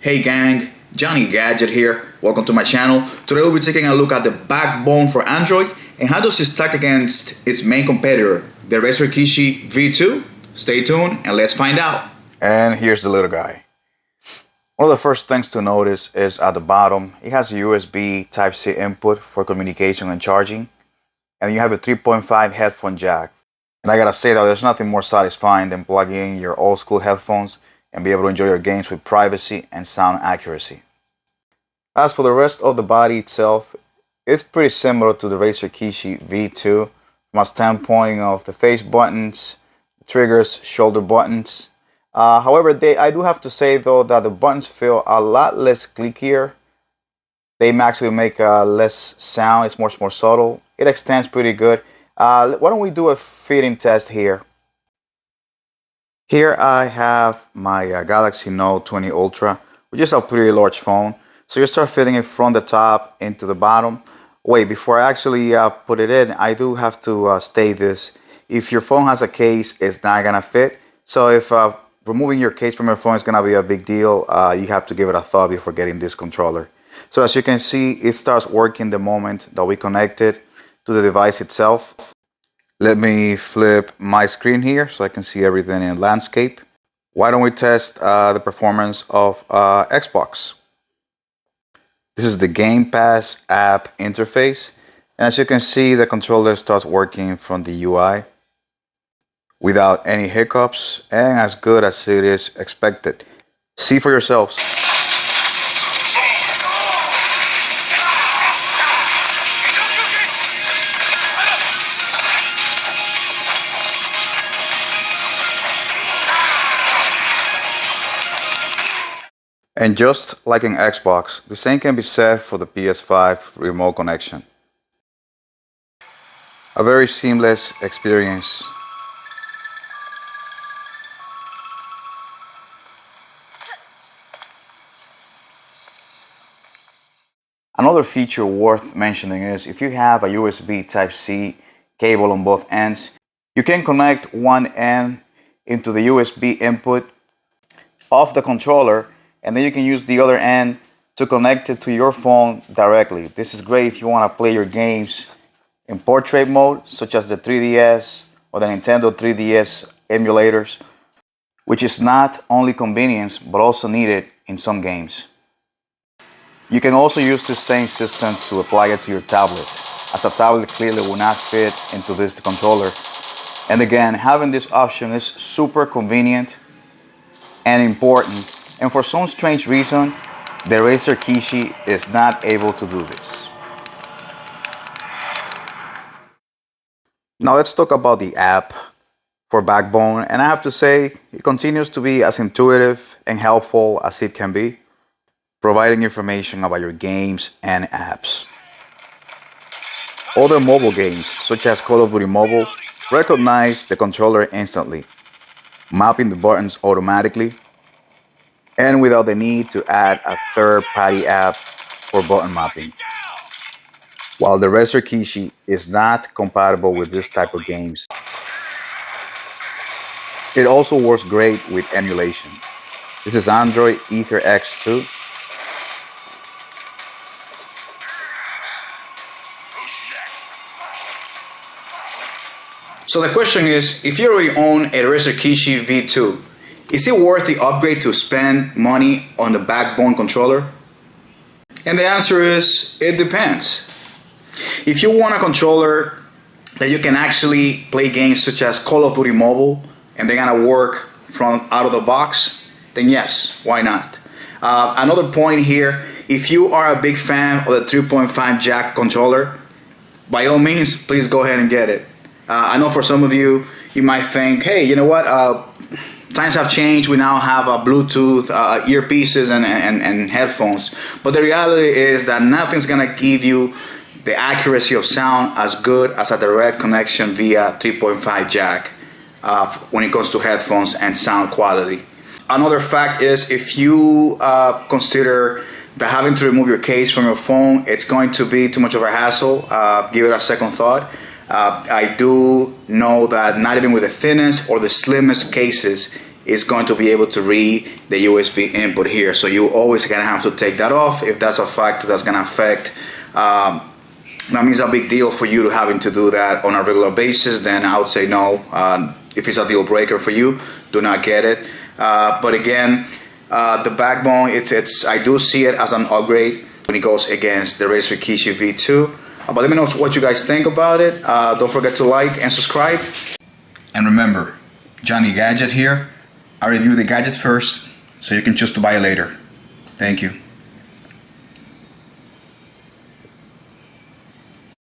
Hey gang, Johnny Gadget here. Welcome to my channel. Today we'll be taking a look at the backbone for Android and how does it stack against its main competitor, the Razer Kishi V2. Stay tuned and let's find out. And here's the little guy. One of the first things to notice is at the bottom, it has a USB Type-C input for communication and charging. And you have a 3.5 headphone jack. And I gotta say that there's nothing more satisfying than plugging in your old school headphones and be able to enjoy your games with privacy and sound accuracy. As for the rest of the body itself, it's pretty similar to the Razer Kishi V2 from a standpoint of the face buttons, triggers, shoulder buttons. However, I do have to say though that the buttons feel a lot less clickier. They actually make less sound. It's much more subtle. It extends pretty good. Why don't we do a fitting test here? Here I have my Galaxy Note 20 Ultra, which is a pretty large phone. So you start fitting it from the top into the bottom. Wait, before I actually put it in, I do have to state this. If your phone has a case, it's not gonna fit. So if removing your case from your phone is gonna be a big deal, you have to give it a thought before getting this controller. So as you can see, it starts working the moment that we connect it to the device itself. Let me flip my screen here so I can see everything in landscape. Why don't we test the performance of Xbox? This is the Game Pass app interface. And as you can see, the controller starts working from the UI without any hiccups and as good as it is expected. See for yourselves. And just like in Xbox, the same can be said for the PS5 Remote Connection. A very seamless experience. Another feature worth mentioning is if you have a USB Type-C cable on both ends, you can connect one end into the USB input of the controller, and then you can use the other end to connect it to your phone directly. This is great if you want to play your games in portrait mode, such as the 3DS or the Nintendo 3DS emulators, which is not only convenience but also needed in some games. You can also use this same system to apply it to your tablet, as a tablet clearly will not fit into this controller. And again, having this option is super convenient and important. And for some strange reason, the Razer Kishi is not able to do this. Now let's talk about the app for Backbone, and I have to say it continues to be as intuitive and helpful as it can be, providing information about your games and apps. Other mobile games, such as Call of Duty Mobile, recognize the controller instantly, mapping the buttons automatically, and without the need to add a third-party app for button mapping. While the Razer Kishi is not compatible with this type of games, it also works great with emulation. This is Android Ether X2. So the question is, if you already own a Razer Kishi V2, is it worth the upgrade to spend money on the backbone controller? And the answer is, it depends. If you want a controller that you can actually play games such as Call of Duty Mobile and they're gonna work from out of the box, then yes, why not? Another point here, if you are a big fan of the 3.5 jack controller, by all means, please go ahead and get it. I know for some of you, you might think, hey, you know what? Times have changed. We now have Bluetooth earpieces and headphones. But the reality is that nothing's going to give you the accuracy of sound as good as a direct connection via 3.5 jack when it comes to headphones and sound quality. Another fact is if you consider that having to remove your case from your phone, it's going to be too much of a hassle, give it a second thought. I do know that not even with the thinnest or the slimmest cases, is going to be able to read the USB input here. So you always gonna have to take that off. If that's a factor that's gonna affect, that means a big deal for you to having to do that on a regular basis, then I would say no. If it's a deal breaker for you, do not get it. But again, the backbone, I do see it as an upgrade when it goes against the Razer Kishi V2. But let me know what you guys think about it. Don't forget to like and subscribe. And remember, Johnny Gadget here. I review the gadgets first, so you can choose to buy it later. Thank you.